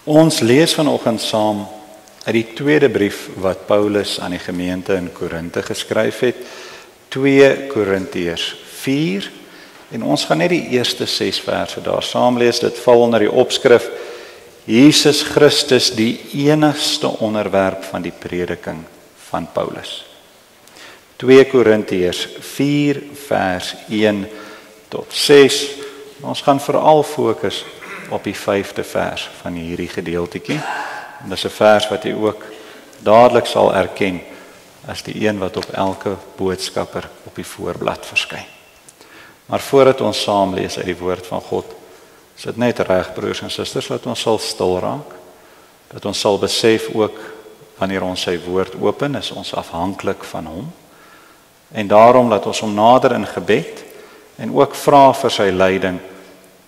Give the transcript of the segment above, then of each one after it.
Ons lees vanoggend saam uit die tweede brief wat Paulus aan die gemeente in Korinthe geskryf het, 2 Korintiërs 4, en ons gaan net die eerste 6 verse daar saam lees. Dit val onder die opskrif Jesus Christus, die enigste onderwerp van die prediking van Paulus. 2 Korintiërs 4 vers 1 tot 6. Ons gaan veral fokus op die 5de vers van hierdie gedeeltetjie. En dis 'n vers wat jy ook dadelik sal erken as die een wat op elke boodskapper op die voorblad verskyn. Maar voordat ons saam lees uit die woord van God, is dit net reg, broers en susters, dat ons sal stil raak, dat ons sal besef ook wanneer ons sy woord open, is ons afhanklik van hom. En daarom laat ons hom nader in gebed en ook vra vir sy leiding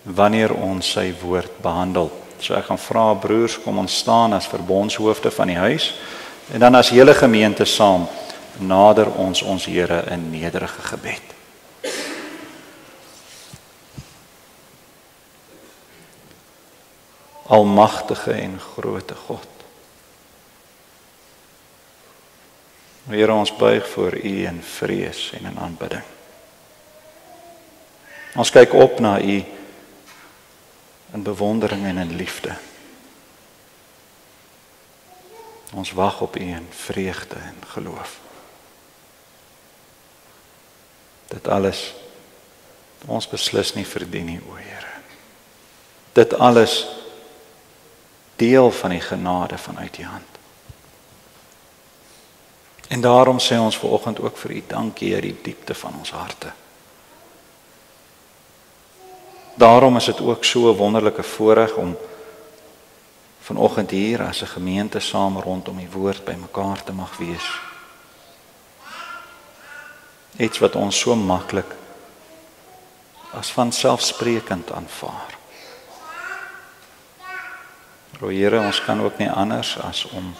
wanneer ons sy woord behandel. So ek gaan vra, broers, kom ons staan as verbondshoofde van die huis en dan as hele gemeente saam nader ons Here in nederige gebed. Almagtige en groote God. Here, ons buig voor U in vrees en in aanbidding. Ons kyk op na U in bewondering en in liefde. Ons wag op U in vreugde en geloof. Dit alles ons beslis nie verdien nie, o Here. Dit alles deel van die genade vanuit U hand. En daarom sê ons vanoggend ook vir U dankie uit die diepte van ons harte. Daarom is dit ook so 'n wonderlike voorreg om vanoggend hier as 'n gemeente saam rondom die woord bymekaar te mag wees. Iets wat ons so maklik as vanselfsprekend aanvaar. O Here, ons kan ook nie anders as om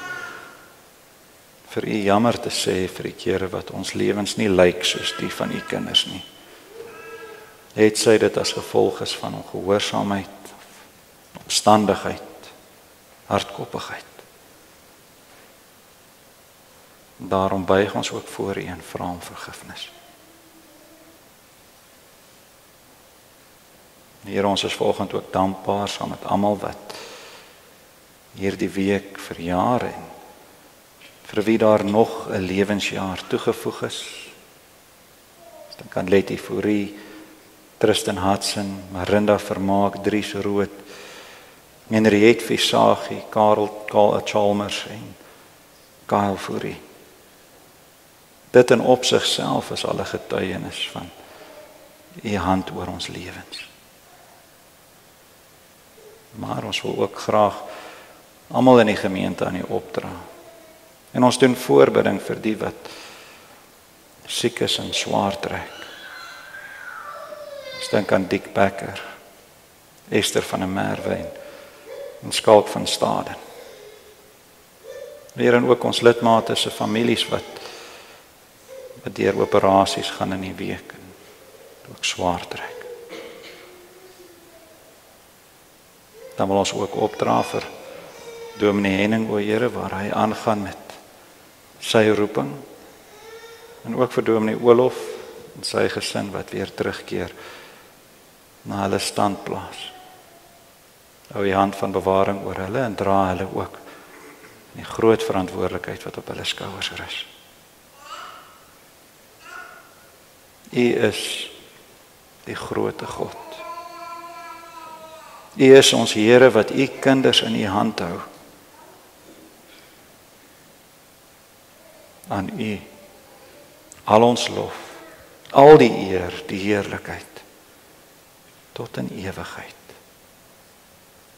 vir U jammer te sê vir die kere wat ons lewens nie lyk soos die van U kinders nie. Het sy dit as gevolg is van ongehoorsaamheid, opstandigheid, hardkoppigheid. Daarom buig ons ook voor U en vra om vergifnis. Here, ons is vanoggend ook dankbaar saam met almal wat hierdie week verjaar en vir wie daar nog 'n lewensjaar toegevoeg is. Dan kan Letty Fourie, Tristan Hudson, Marinda Vermaak, Dries Rood, Henriette Visagie, Karel Chalmers en Kyle Fourie. Dit in op sigself is al 'n getuienis van U hand oor ons lewens. Maar ons wil ook graag almal in die gemeente aan U opdra. En ons doen voorbidding vir die wat siek is en swaar trek. Ons dink aan Dick Becker, Esther van der Merwe en Skalk van Staden. Weer en ook ons lidmate se families wat deur operasies gaan in die week en ook swaar trek. Dan wil ons ook opdra vir Dominee Henning, o Here, waar hy aangaan met sy roeping, en ook vir Dominee Olof en sy gesin wat weer terugkeer na hulle standplaas. Hou U hand van bewaring oor hulle en dra hulle ook die groot verantwoordelikheid wat op hulle skouers rus. U is die groote God. U is ons Here wat U kinders in U hand hou. Aan U al ons lof, al die eer, die heerlikheid tot in ewigheid.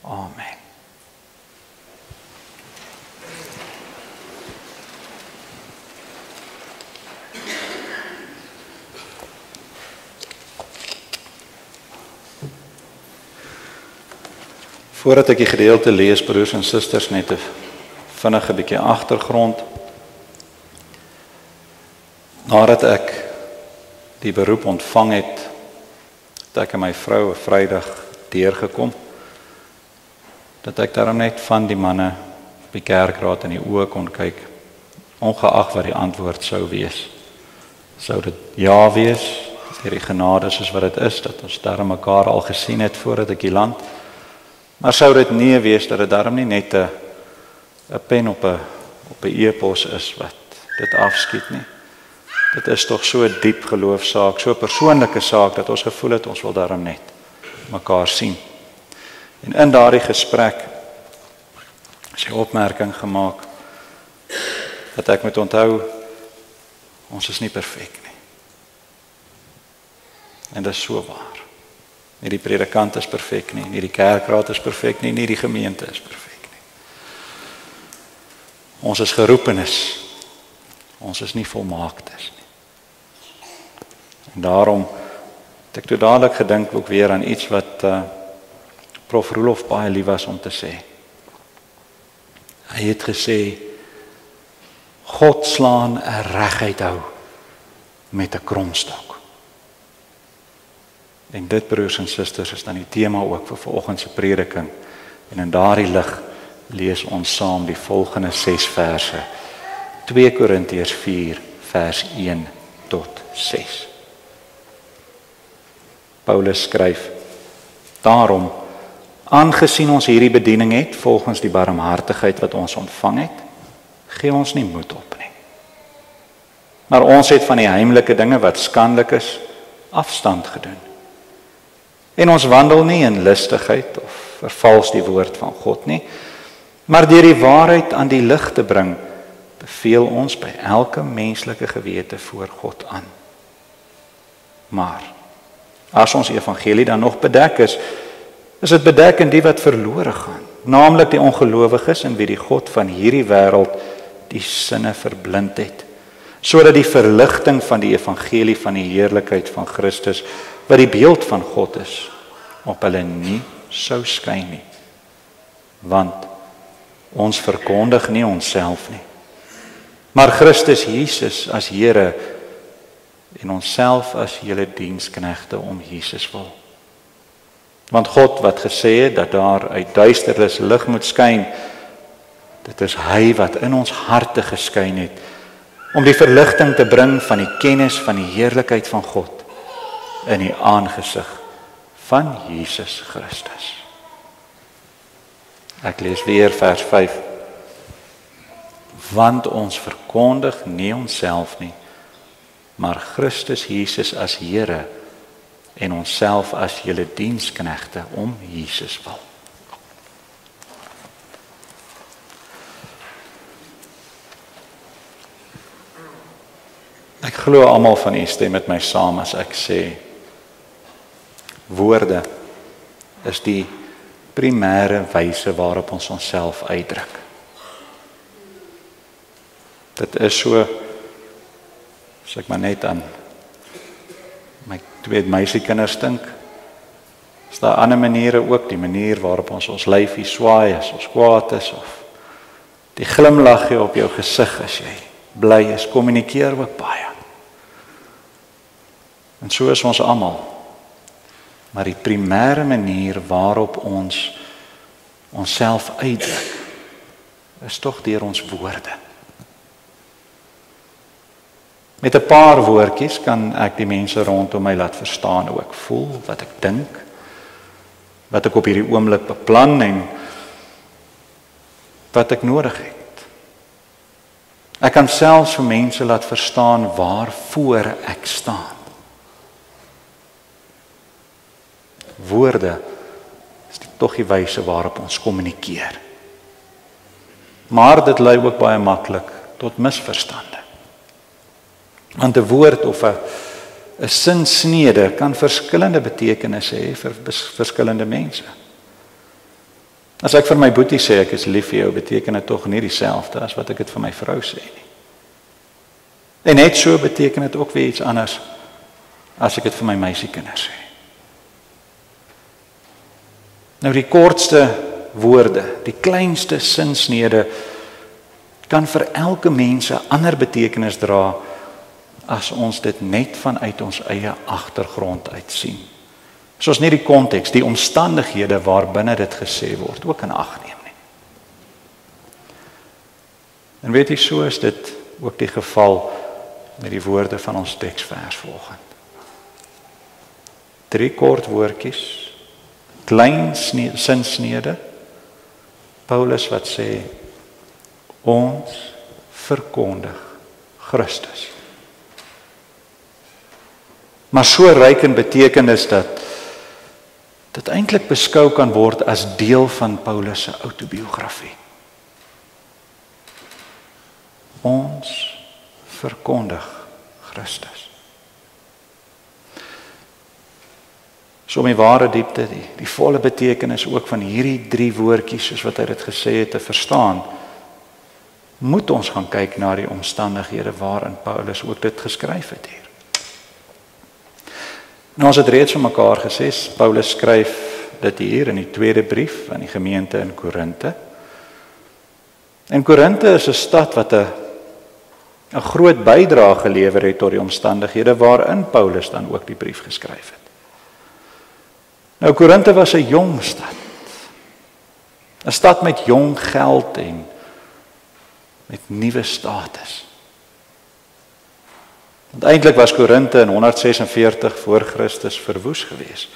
Amen. Voordat ek die gedeelte lees, broers en susters, net 'n vinnige bietjie agtergrond. Nadat ek die beroep ontvang het, het ek en my vrou 'n Vrydag deurgekom. dat ek daarom net van die manne op die kerkraad in die oë kon kyk, ongeag wat die antwoord sou wees. Sou dit ja wees, deur die genade soos wat dit is, dat ons daarom mekaar al gesien het voordat ek hier land, maar sou dit nee wees, dat dit daarom nie net 'n pen op 'n e-pos is wat dit afskiet nie. Dit is tog so 'n diep geloofsaak, so 'n persoonlike saak, dat ons gevoel het, ons wil daarom net mekaar sien. En in daardie gesprek is die opmerking gemaak, dat ek moet onthou, ons is nie perfek nie. En dit is so waar. Nie die predikant is perfek nie, nie die kerkraad is perfek nie, nie die gemeente is perfek nie. Ons is geroepenes, ons is nie volmaaktes nie. En daarom het ek toe dadelik gedink ook weer aan iets wat Prof Roelof baie lief was om te sê. Hy het gesê, God slaan 'n reguit hou met 'n kromstok. En dit, broers en susters, is dan die tema ook vir vanoggend se prediking. En in daardie lig lees ons saam die volgende 6 verse. 2 Korintiërs 4 vers 1 tot 6. Paulus skryf: Daarom, aangesien ons hierdie bediening het volgens die barmhartigheid wat ons ontvang het, gee ons nie moed op nie. Maar ons het van die heimlike dinge wat skandelik is, afstand gedoen. En ons wandel nie in listigheid of vervals die woord van God nie, maar deur die waarheid aan die lig te bring, beveel ons by elke menslike gewete voor God aan. Maar as ons evangelie dan nog bedek is dit bedek in die wat verlore gaan, naamlik die ongelowiges in wie die God van hierdie wêreld die sinne verblind het, sodat die verligting van die evangelie van die heerlikheid van Christus, wat die beeld van God is, op hulle nie sou skyn nie. Want ons verkondig nie onsself nie, maar Christus Jesus as Here en onsself as julle diensknegte om Jesus wil. Want God wat gesê het dat daar uit duisternis lig moet skyn, dit is hy wat in ons harte geskyn het, om die verligting te bring van die kennis van die heerlikheid van God in die aangesig van Jesus Christus. Ek lees weer vers 5. Want ons verkondig nie onsself nie, maar Christus Jesus as Here en onsself as julle diensknegte om Jesus wil. Ek glo almal van u stem met my saam as ek sê, woorde is die primêre wyse waarop ons onsself uitdruk. Dit is so, as ek maar net aan my 2 meisiekinders dink, is daar ander maniere ook, die manier waarop ons lyfie swaai as ons kwaad is, of die glimlaggie op jou gesig as jy bly is, kommunikeer ook baie. En so is ons almal. Maar die primêre manier waarop ons onsself uitdruk, is tog deur ons woorde. Met 'n paar woordjies kan ek die mense rondom my laat verstaan hoe ek voel, wat ek dink, wat ek op hierdie oomblik beplan en wat ek nodig het. Ek kan selfs vir mense laat verstaan waarvoor ek staan. Woorde is tog die wyse waarop ons kommunikeer. Maar dit lei ook baie maklik tot misverstande. Want 'n woord of 'n sinsnede kan verskillende betekenisse hê vir verskillende mense. As ek vir my boetie sê ek is lief vir jou, beteken dit tog nie dieselfde as wat ek dit vir my vrou sê nie. En net so beteken dit ook weer iets anders as ek dit vir my meisiekinders sê. Nou die kortste woorde, die kleinste sinsnede kan vir elke mens 'n ander betekenis dra as ons dit net vanuit ons eie agtergrond uit sien as ons nie die konteks, die omstandighede waarbinne dit gesê word, ook in ag neem nie. En weet jy, so is dit ook die geval met die woorde van ons teksvers volgende. 3 kort woordjies, klein sinsnede, Paulus wat sê, ons verkondig Christus. Maar so ryk in betekenis dat dit eintlik beskou kan word as deel van Paulus se autobiografie. Ons verkondig Christus. So om die ware diepte, die volle betekenis ook van hierdie 3 woordjies, soos wat hy dit gesê het, te verstaan, moet ons gaan kyk na die omstandighede waarin Paulus ook dit geskryf het hier. Nou, ons het reeds vir mekaar gesê, Paulus skryf dit hier in die tweede brief aan die gemeente in Korinte. En Korinte is 'n stad wat 'n groot bydrae gelewer het tot die omstandighede waarin Paulus dan ook die brief geskryf het. Nou, Korinte was 'n jong stad. 'n Stad met jong geld en met nuwe status. Want eintlik was Korinte in 146 voor Christus verwoes gewees,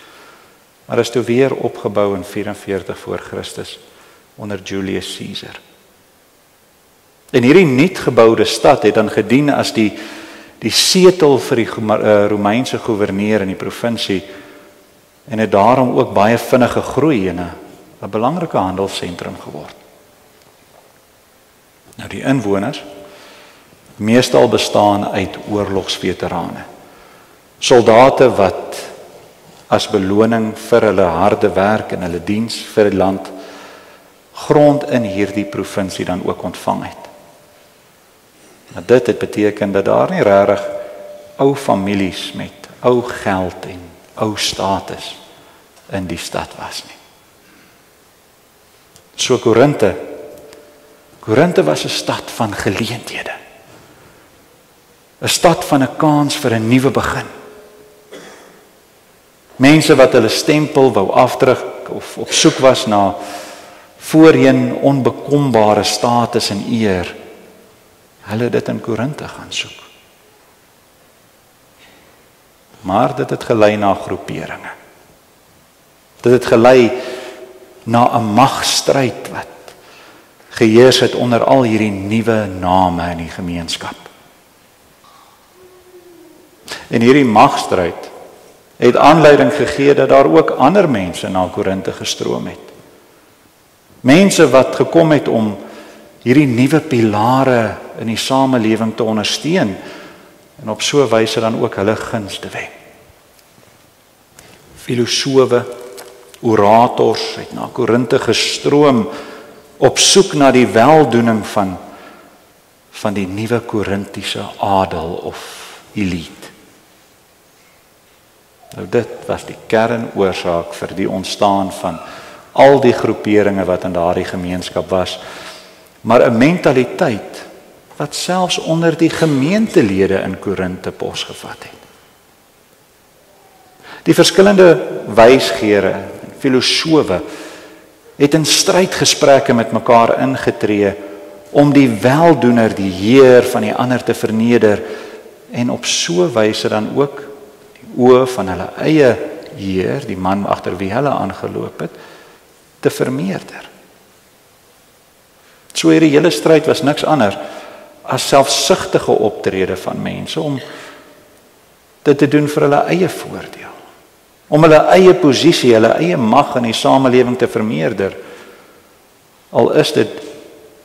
maar is toe weer opgebou in 44 voor Christus onder Julius Caesar. En hierdie nuutgeboude stad het dan gedien as die setel vir die Romeinse goewerneur in die provinsie en het daarom ook baie vinnig gegroei en 'n belangrike handelsentrum geword. Nou, die inwoners meestal bestaan uit oorlogsveterane. Soldate wat as beloning vir hulle harde werk en hulle diens vir die land grond in hierdie provinsie dan ook ontvang het. Nou, dit het beteken dat daar nie regtig ou families met ou geld en ou status in die stad was nie. So Korinte was 'n stad van geleenthede. 'n Stad van 'n kans vir 'n nuwe begin. Mense wat hulle stempel wou afdruk of op soek was na voorheen onbekombare status en eer, hulle dit in Korinte gaan soek. Maar dit het gelei na groeperinge. Dit het gelei na 'n magstryd wat geheers het onder al hierdie nuwe name in die gemeenskap. En hierdie magstryd het aanleiding gegee dat daar ook ander mense na Korinte gestroom het. Mense wat gekom het om hierdie nuwe pilare in die samelewing te ondersteun en op so 'n wyse dan ook hulle guns te wen. Filosowe, orators het na Korinte gestroom op soek na die weldoening van die nuwe Korintiese adel of elite. Nou, dit was die kernoorsaak vir die ontstaan van al die groeperinge wat in daardie gemeenskap was, maar 'n mentaliteit wat selfs onder die gemeentelede in Korinte posgevat het. Die verskillende wysgeere en filosowe het in strydgesprekke met mekaar ingetree om die weldoener, die heer van die ander te verneder en op so 'n wyse dan ook die oë van hulle eie heer, die man agter wie hulle aangeloop het, te vermeerder. So hierdie hele stryd was niks anders as selfsugtige optrede van mense om dit te doen vir hulle eie voordeel, om hulle eie posisie, hulle eie mag in die samelewing te vermeerder, al is dit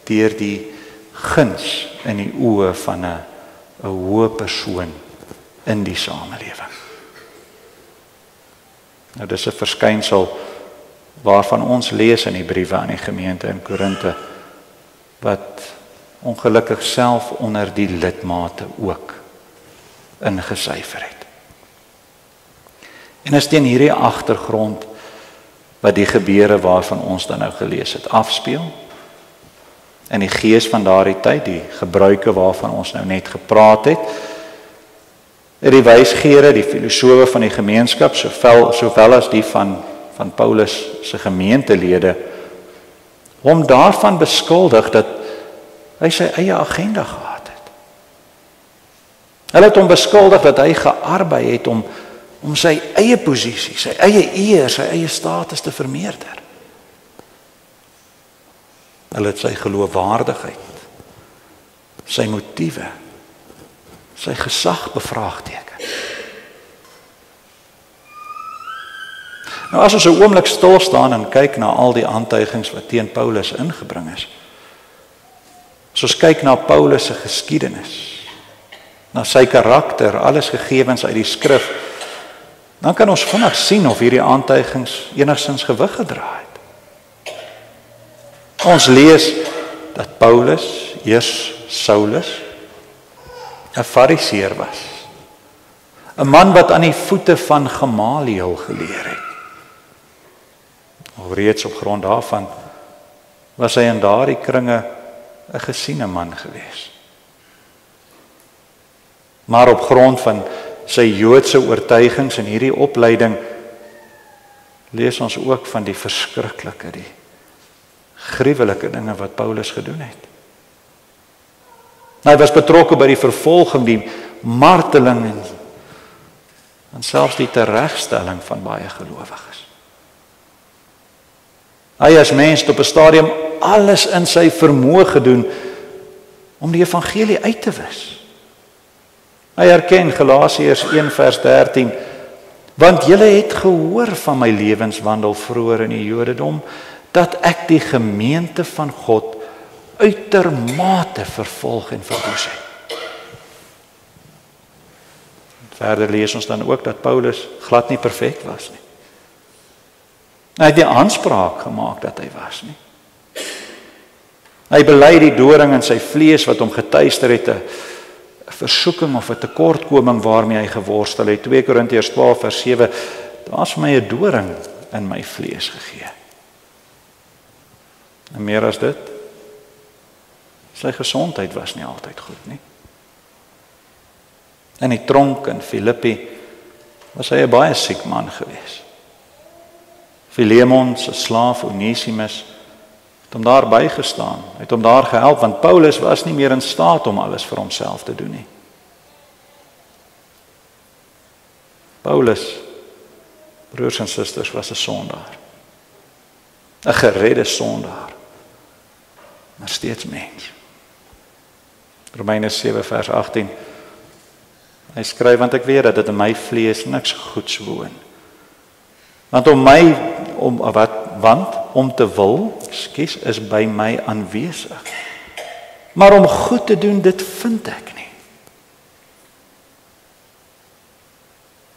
deur die guns in die oë van 'n hoë persoon in die samelewing. Nou, dis 'n verskynsel waarvan ons lees in die briewe aan die gemeente in Korinte, wat ongelukkig self onder die lidmate ook ingesyfer het. En is teen hierdie agtergrond wat die gebeure waarvan ons dan nou gelees het afspeel, in die gees van daardie tyd, die gebruike waarvan ons nou net gepraat het, Die wysgeere, die filosowe van die gemeenskap, sowel as die van Paulus se gemeentelede, hom daarvan beskuldig dat hy sy eie agenda gehad het. Hulle het hom beskuldig dat hy gearbei het om sy eie posisie, sy eie eer, sy eie status te vermeerder. Hulle het sy geloofwaardigheid, sy motiewe, sy gesag bevraagteken. Nou as ons 'n oomblik stil staan en kyk na al die aantuigings wat teen Paulus ingebring is, as ons kyk na Paulus se geskiedenis, na sy karakter, alles gegevens uit die skrif, dan kan ons vinnig sien of hierdie aantuigings enigstens gewig gedra het. Ons lees dat Paulus, eers Saulus, 'n fariseer was. 'n Man wat aan die voete van Gamaliel geleer het. Alreeds op grond daarvan was hy in daardie kringe 'n gesiene man gewees. Maar op grond van sy Joodse oortuigings en hierdie opleiding lees ons ook van die verskriklike, die gruwelike dinge wat Paulus gedoen het. Hy was betrokke by die vervolging, die marteling en selfs die teregstelling van baie gelowiges. Hy as mens het op 'n stadium alles in sy vermoë gedoen om die evangelie uit te wis. Hy erken Galasiërs 1 vers 13, want julle het gehoor van my lewenswandel vroeër in die Jodendom, dat ek die gemeente van God uitermate vervolg en verwoes het. Verder lees ons dan ook dat Paulus glad nie perfek was nie. Hy het nie aanspraak gemaak dat hy was nie. Hy bely die doring in sy vlees wat hom getuister het, 'n versoeking of 'n tekortkoming waarmee hy geworstel het. 2 Korintiërs 12 vers 7, daar's vir my 'n doring in my vlees gegee. En meer as dit, sy gesondheid was nie altyd goed nie. In die tronk in Filippi was hy 'n baie siek man gewees. Filemon se slaaf Onesimus het hom daar bygestaan, het hom daar gehelp, want Paulus was nie meer in staat om alles vir homself te doen nie. Paulus, broers en susters, was 'n sondaar. 'n geredde sondaar, maar steeds mens. Romeine 7 vers 18. Hy skryf, want ek weet dat dit in my vlees niks goeds woon. Want om te wil, is by my aanwesig. Maar om goed te doen, dit vind ek nie.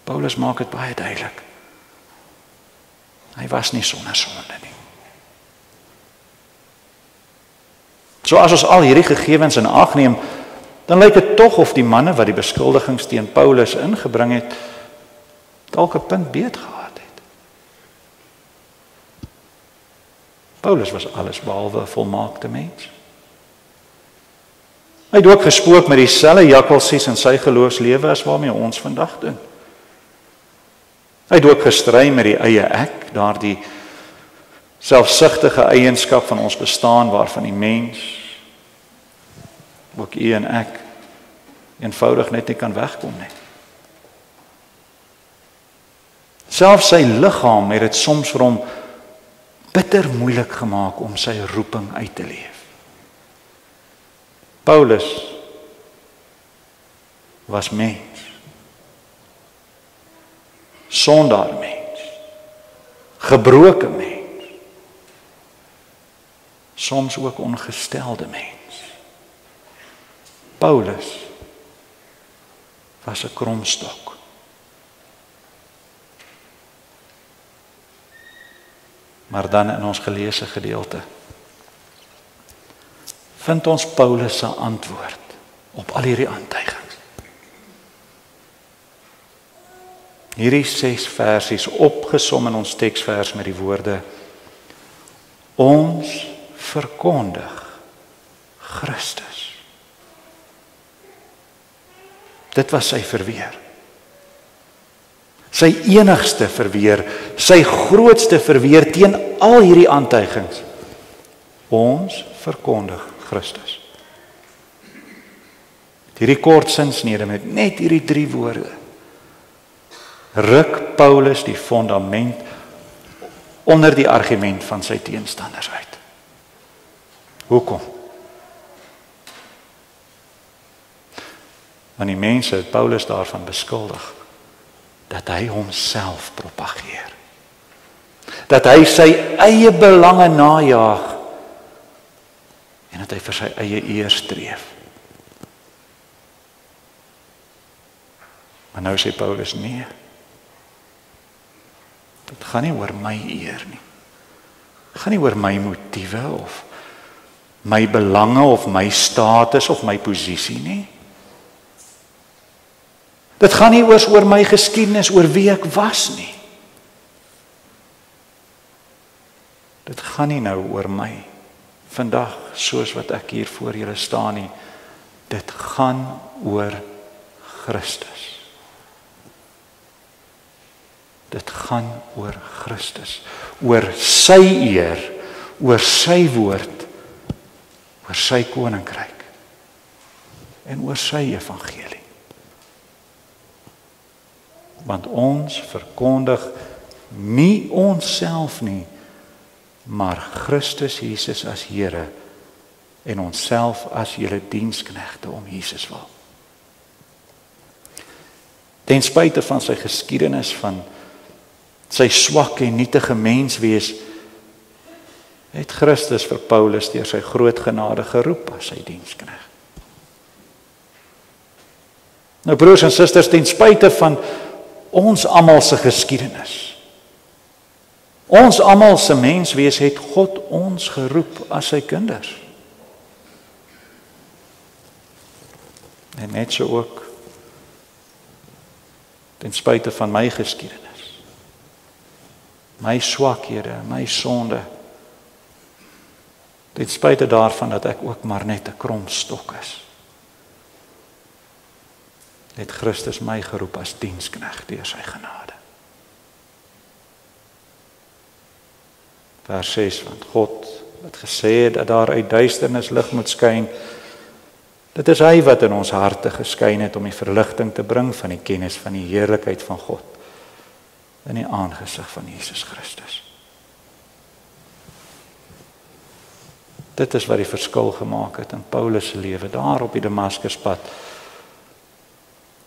Paulus maak dit baie duidelik. Hy was nie sonder sonde nie. So as ons al hierdie gegevens in ag neem, dan lyk dit tog of die manne wat die beskuldigings teen Paulus ingebring het, dalk 'n punt beet gehad het. Paulus was alles behalwe 'n volmaakte mens. Hy het ook gespook met dieselfde jakkalsies in sy geloofslewe as waarmee ons vandag doen. Hy het ook gestry met die eie ek, daardie selfsugtige eienskap van ons bestaan waarvan die mens, ook u en ek, eenvoudig net nie kan wegkom nie. Selfs sy liggaam het dit soms vir hom bitter moeilik gemaak om sy roeping uit te leef. Paulus was mens. Sondaar mens. Gebroke mens. Soms ook ongestelde mens. Paulus was 'n kromstok. Maar dan in ons geleesde gedeelte vind ons Paulus se antwoord op al hierdie aantuigings. Hierdie 6 versies opgesom in ons teksvers met die woorde: ons verkondig Christus. Dit was sy verweer. sy enigste verweer, sy grootste verweer teen al hierdie aantuigings. Ons verkondig Christus. Hierdie kort sinsnede met net hierdie 3 woorde, ruk Paulus die fondament onder die argument van sy teenstanders uit. Hoekom? Want die mense het Paulus daarvan beskuldig dat hy homself propageer. Dat hy sy eie belange najaag en dat hy vir sy eie eer streef. Maar nou sê Paulus nee. Dit gaan nie oor my eer nie. Dit gaan nie oor my motiewe of my belange of my status of my posisie nie. Dit gaan nie oor my geskiedenis, oor wie ek was nie. Dit gaan nie nou oor my vandag soos wat ek hier voor julle staan nie. Dit gaan oor Christus. Dit gaan oor Christus, oor sy eer, oor sy woord, oor sy koninkryk en oor sy evangelie. Want ons verkondig nie onsself nie, maar Christus Jesus as Here en onsself as julle diensknegte om Jesus wil. Ten spyte van sy geskiedenis, van sy swak en nietige menswees, het Christus vir Paulus deur sy groot genade geroep as sy diensknegt. Nou broers en susters, ten spyte van ons almal se geskiedenis, ons almal se menswees, het God ons geroep as sy kinders. En net so ook ten spyte van my geskiedenis, my swakhede, my sonde, ten spyte daarvan dat ek ook maar net 'n krom stok is, het Christus my geroep as diensknegt deur sy genade. Vers 6, want God het gesê dat daar uit duisternis lig moet skyn. Dit is hy wat in ons harte geskyn het om die verligting te bring van die kennis van die heerlikheid van God in die aangesig van Jesus Christus. Dit is wat die verskil gemaak het in Paulus se lewe daar op die Damaskuspad,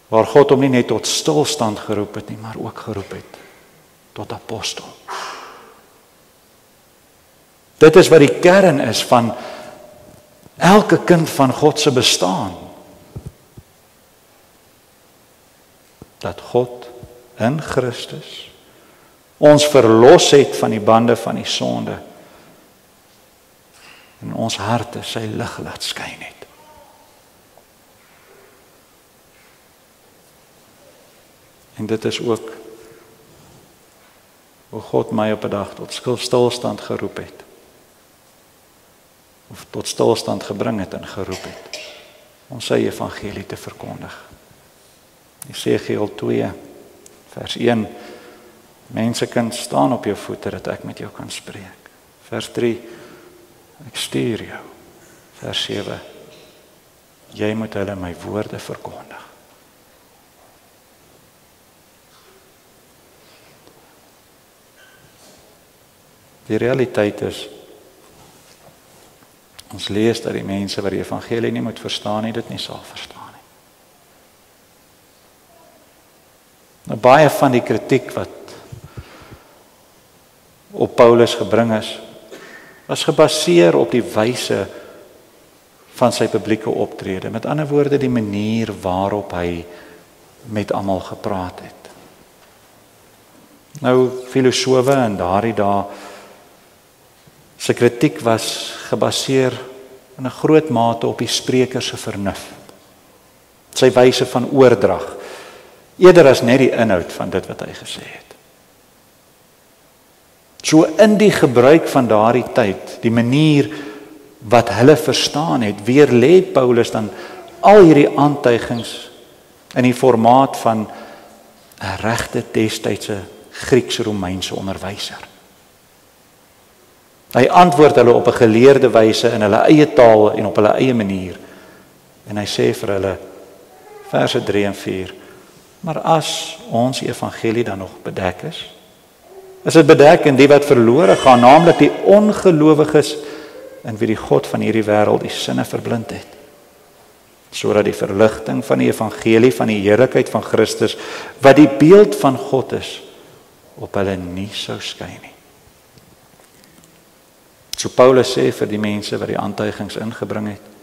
waar God hom nie net tot stilstand geroep het nie, maar ook geroep het tot apostel. Dit is wat die kern is van elke kind van God se bestaan. Dat God in Christus ons verlos het van die bande van die sonde en ons harte sy lig laat skyn het. En dit is ook hoe God my op 'n dag tot stilstand geroep het, of tot stilstand gebring het en geroep het, om sy evangelie te verkondig. Jesegiel 2 vers 1, mensekind, staan op jou voete dat ek met jou kan spreek. Vers 3, ek stuur jou. Vers 7, jy moet hulle my woorde verkondig. Die realiteit is, ons lees dat die mense wat die evangelie nie moet verstaan nie, dit nie sal verstaan nie. Nou, baie van die kritiek wat op Paulus gebring is, was gebaseer op die wyse van sy publieke optrede. Met ander woorde, die manier waarop hy met almal gepraat het. Nou, filosowe in daardie dae, sy kritiek was gebaseer in 'n groot mate op die spreker se vernuf, sy wyse van oordrag, eerder as net die inhoud van dit wat hy gesê het. So in die gebruik van daardie tyd, die manier wat hulle verstaan het, weer lê Paulus dan al hierdie aantuigings in die formaat van 'n regte destydse Grieks-Romeinse onderwyser. Hy antwoord hulle op 'n geleerde wyse in hulle eie taal en op hulle eie manier. En hy sê vir hulle, verse 3 en 4, maar as ons evangelie dan nog bedek is dit bedek in die wat verlore gaan, naamlik die ongelowiges in wie die God van hierdie wêreld die sinne verblind het, sodat die verligting van die evangelie van die heerlikheid van Christus, wat die beeld van God is, op hulle nie sou skyn nie. So Paulus sê vir die mense wat die aantuigings ingebring het,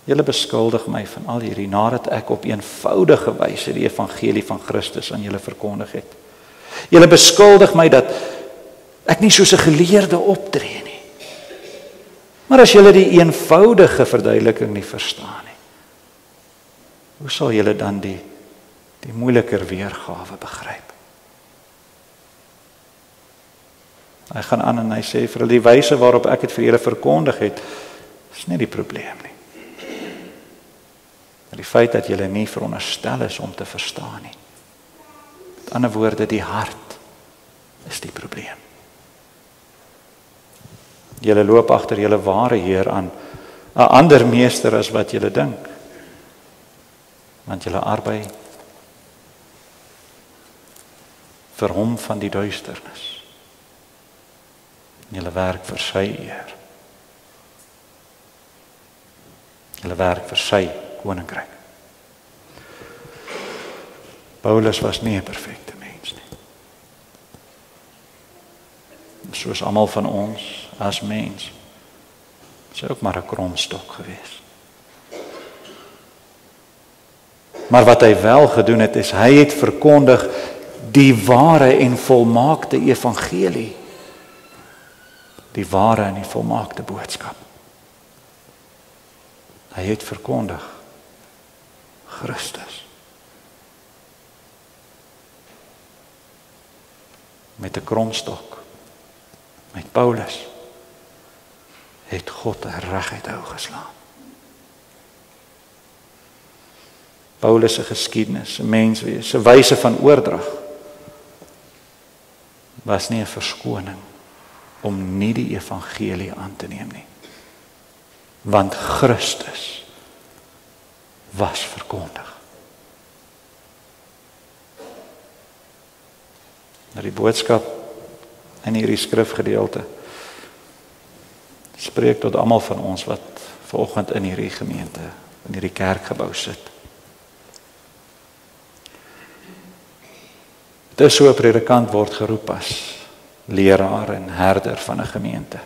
julle beskuldig my van al hierdie, nadat ek op eenvoudige wyse die evangelie van Christus aan julle verkondig het. Julle beskuldig my dat ek nie soos 'n geleerde optree nie. Maar as julle die eenvoudige verduideliking nie verstaan nie, hoe sal julle dan die moeiliker weergawe begryp? Hy gaan aan en hy sê vir hulle, die wyse waarop ek het vir julle verkondig het, is nie die probleem nie. Die feit dat julle nie veronderstel is om te verstaan nie. Met ander woorde, die hart is die probleem. Julle loop agter julle ware Heer aan, 'n ander meester as wat julle dink. Want julle arbei vir hom van die duisternis. Julle werk vir sy eer. Julle werk vir sy koninkryk. Paulus was nie 'n perfekte mens nie. Soos almal van ons as mens, is hy ook maar 'n kromstok gewees. Maar wat hy wel gedoen het, is hy het verkondig die ware en volmaakte evangelie. Die ware en die volmaakte boodskap. Hy het verkondig Christus. Met 'n kromstok, met Paulus, het God reguit hou geslaan. Paulus se geskiedenis, 'n menswees, 'n wyse van oordrag, was nie 'n verskoning om nie die evangelie aan te neem nie. Want Christus was verkondig. Nou die boodskap in hierdie skrifgedeelte spreek tot almal van ons wat vanoggend in hierdie gemeente, in hierdie kerkgebou sit. Dit is so 'n predikant word geroep as leraar en herder van 'n gemeente.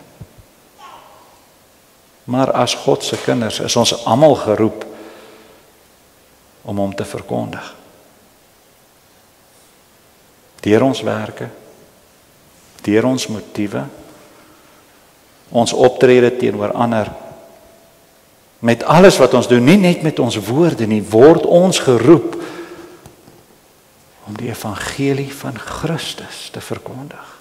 Maar as God se kinders is ons almal geroep om hom te verkondig. Deur ons werke, deur ons motiewe, ons optrede teenoor ander, met alles wat ons doen, nie net met ons woorde nie, word ons geroep om die evangelie van Christus te verkondig.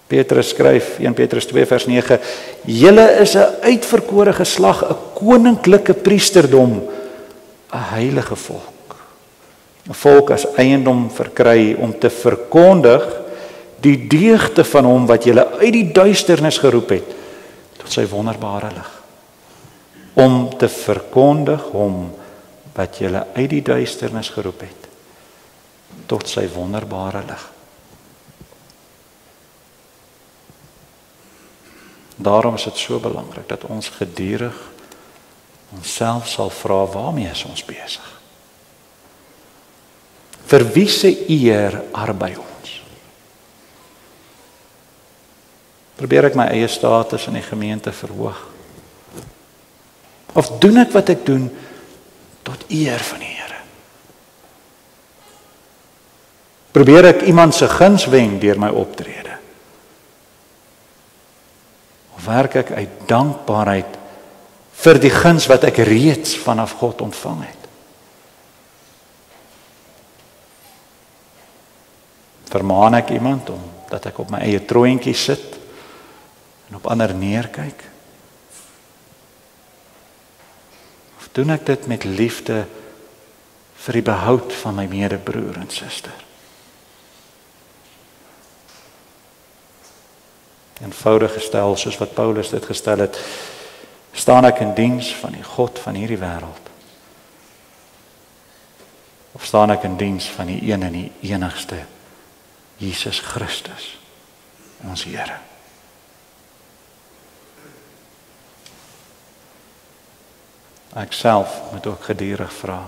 Petrus skryf, 1 Petrus 2 vers 9, julle is 'n uitverkore geslag, 'n koninklike priesterdom, 'n heilige volk. 'n Volk as eiendom verkry om te verkondig die deugde van hom wat julle uit die duisternis geroep het tot sy wonderbare lig. Om te verkondig hom wat julle uit die duisternis geroep het tot sy wonderbare lig. Daarom is dit so belangrik dat ons gedurig onsself sal vra, waarmee is ons besig? Vir wie se eer arbei ons? Probeer ek my eie status in die gemeente verhoog? Of doen ek wat ek doen tot eer van die Here? Probeer ek iemand se guns wen deur my optrede? Of werk ek uit dankbaarheid vir die guns wat ek reeds vanaf God ontvang het? Vermaan ek iemand omdat ek op my eie troontjie sit en op ander neerkyk? Of doen ek dit met liefde vir die behoud van my medebroer en suster. Eenvoudig gestel, soos wat Paulus dit gestel het, staan ek in diens van die God van hierdie wêreld? Of staan ek in diens van die een en die enigste, Jesus Christus, ons Here? Ek self moet ook gedurig vra,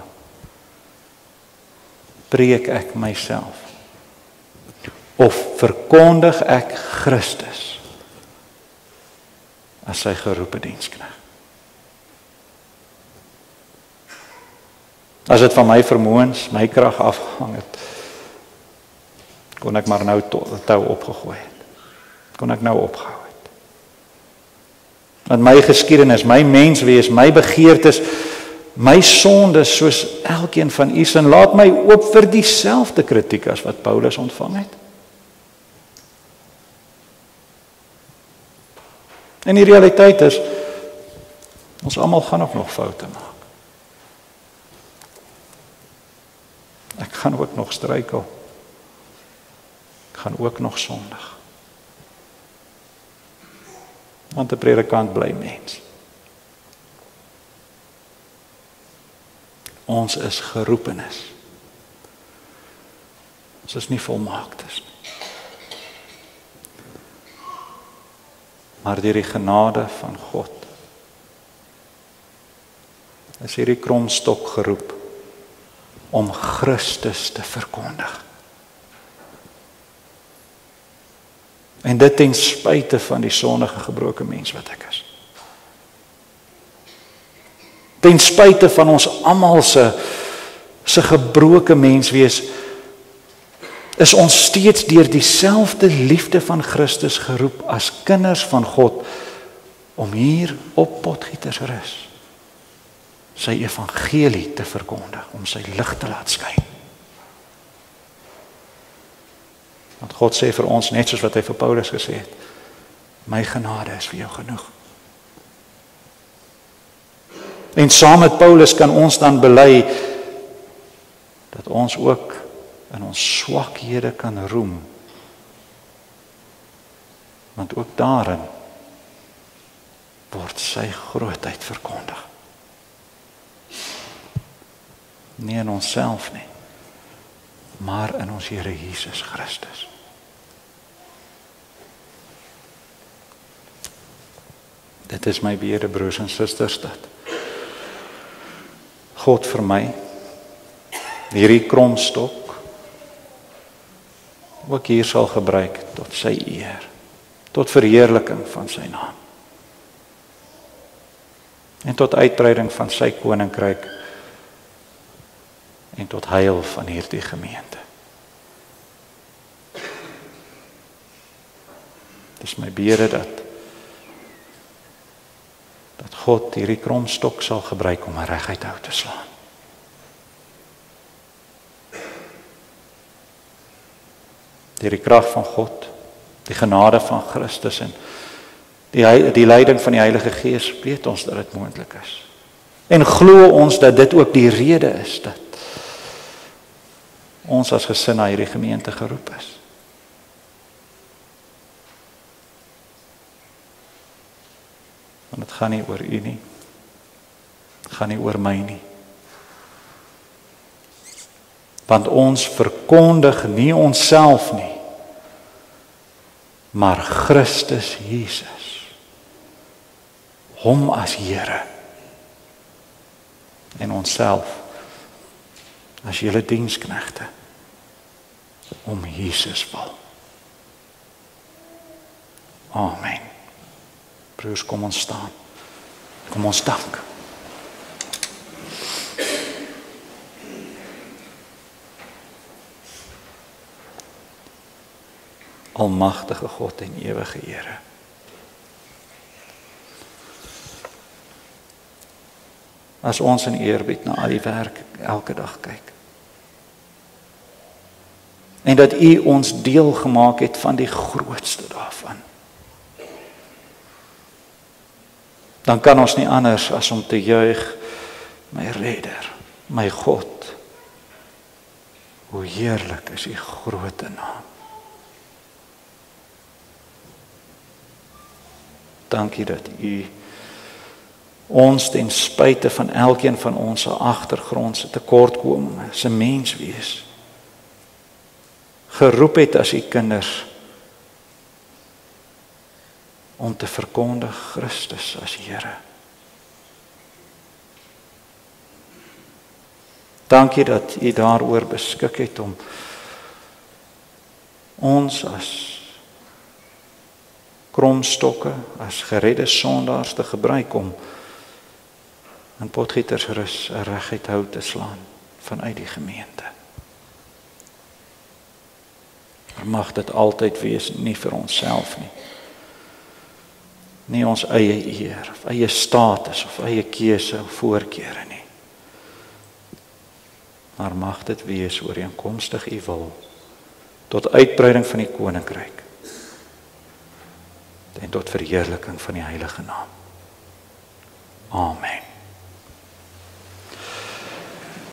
preek ek myself, of verkondig ek Christus as sy geroepe diensknegt? As dit van my vermoëns, my krag afgehang het, kon ek maar nou touw opgegooi het. Kon ek nou opgehou het. Want my geskiedenis, my menswees, my begeertes, my sondes, soos elkeen van u sin, laat my oop vir dieselfde kritiek as wat Paulus ontvang het. En die realiteit is, ons almal gaan ook nog foute maak. Ek gaan ook nog struikel. Ek gaan ook nog sondig. Want 'n predikant bly mens. Ons is geroepenes. Ons is nie volmaaktes nie. Maar deur die genade van God is hierdie kromstok geroep om Christus te verkondig. En dit ten spyte van die sondige gebroke mens wat ek is. Ten spyte van ons almal se gebroke menswees, is ons steeds deur dieselfde liefde van Christus geroep as kinders van God om hier op Potgietersrus sy evangelie te verkondig, om sy lig te laat skyn. Want God sê vir ons, net soos wat hy vir Paulus gesê het, my genade is vir jou genoeg. En saam met Paulus kan ons dan bely dat ons ook in ons swakhede kan roem. Want ook daarin word sy grootheid verkondig. Nie in onsself nie, maar in ons Here Jesus Christus. Dit is my beede broers en susters, dat God vir my hierdie kromstok ook hier sal gebruik tot sy eer, tot verheerliking van sy naam en tot uitbreiding van sy koninkryk en tot heil van hierdie gemeente. Dis my bede dat God hierdie kromstok sal gebruik om 'n reguit hout te slaan. Deur die krag van God, die genade van Christus en die leiding van die Heilige Gees, weet ons dat dit moontlik is. En glo ons dat dit ook die rede is dat ons as gesin na hierdie gemeente geroep is. Want dit gaan nie oor u nie. Dit gaan nie oor my nie. Want ons verkondig nie onsself nie, maar Christus Jesus, hom as Here, en onsself as julle diensknegte, om Jesus wil. Amen. Broers, kom ons staan. Kom ons dank. Almagtige God en ewige Here, as ons in eerbied na al die werk elke dag kyk, en dat u ons deel gemaak het van die grootste daarvan, dan kan ons nie anders as om te juig, my Redder, my God, Hoe heerlik is u groot naam. Dankie dat u ons ten spyte van elkeen van ons se agtergrondse tekortkominge, se mens wees, geroep het as u kinders om te verkondig Christus as Here. Dankie dat u daaroor beskik het om ons as kromstokke, as geredde sondaars te gebruik om in Potgietersrus 'n reguit hout te slaan vanuit die gemeente. Maar mag dit altyd wees, nie vir onsself nie. Nie ons eie eer, of eie status, of eie keuse of voorkeure nie. Maar mag dit wees ooreenkomstig u wil, tot uitbreiding van die koninkryk, en tot verheerliking van die heilige naam. Amen.